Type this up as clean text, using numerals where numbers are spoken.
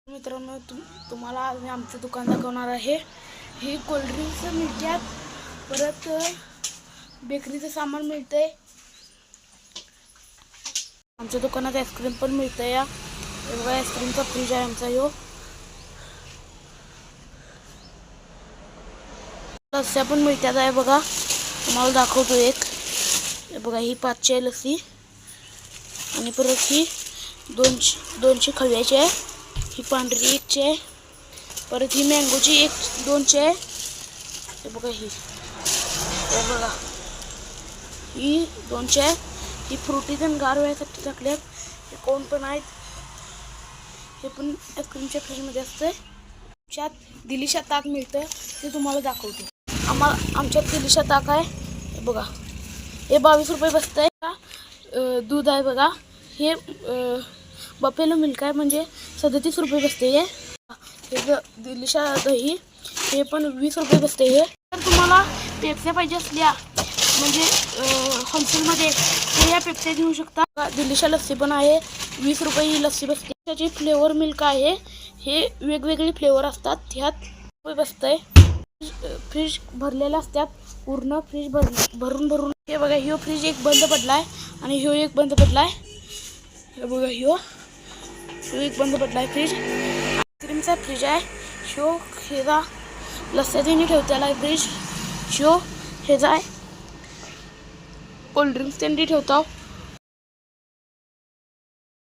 मित्रांनो तुम्हाला आज मी आमचं दुकान दाखवणार आहे। हे कोल्ड्रिंक्स मिळतात, परत बेकरीचं सामान मिळतंय। आमच्या दुकानात आईस्क्रीम पण मिळते। या बघा आईस्क्रीमचा फ्रीज आहे आमचा। ह्यो लस्स्या पण मिळतात आहे बघा, तुम्हाला दाखवतो एक। हे बघा ही 5ची आहे लस्सी, आणि परत ही 200 खव्याची आहे, ही पांढरी 1ची आहे, परत ही मँगोची 2ची आहे। हे बघा ही ही 2ची आहे। ही फ्रुटी आणि गार व्हायसाठी टाकल्यात। हे कोण पण आहेत, हे पण आईस्क्रीमच्या फ्रीजमध्ये असते। आमच्यात दिलिशा ताक मिळतं, ते तुम्हाला दाखवतो। आमच्यात दिलिशा ताक आहे। हे बघा हे 22 रुपये बसतंय। दूध आहे बघा, हे बफेलो मिल्क आहे, म्हणजे 37 रुपये बसते। हे दिलिशा दही, हे पण 20 रुपये बसते। हे तर तुम्हाला पेप्स्या पाहिजे असल्या म्हणजे होलसेलमध्ये हे या पेप्स्या घेऊ शकता। दिलिशा लस्सी पण आहे, 20 रुपये ही लस्सी बसते। त्याची फ्लेवर मिल्क आहे, हे वेगवेगळे फ्लेवर असतात, ह्यात रुपये बसतंय। फ्रीज भरलेला असतात, पूर्ण फ्रीज भरून। हे बघा ह्यो फ्रीज एक बंद पडलाय, आणि ह्यो एक बंद पडलाय। हे बघा ह्यो एक बंद पडलाय फ्रीज। आईस्क्रीमचा फ्रीज आहे शो, हेजा लस्स्या त्यांनी ठेवतेला आहे फ्रीज शो, हेजा आहे कोल्ड्रिंक्स त्यांनी ठेवतो।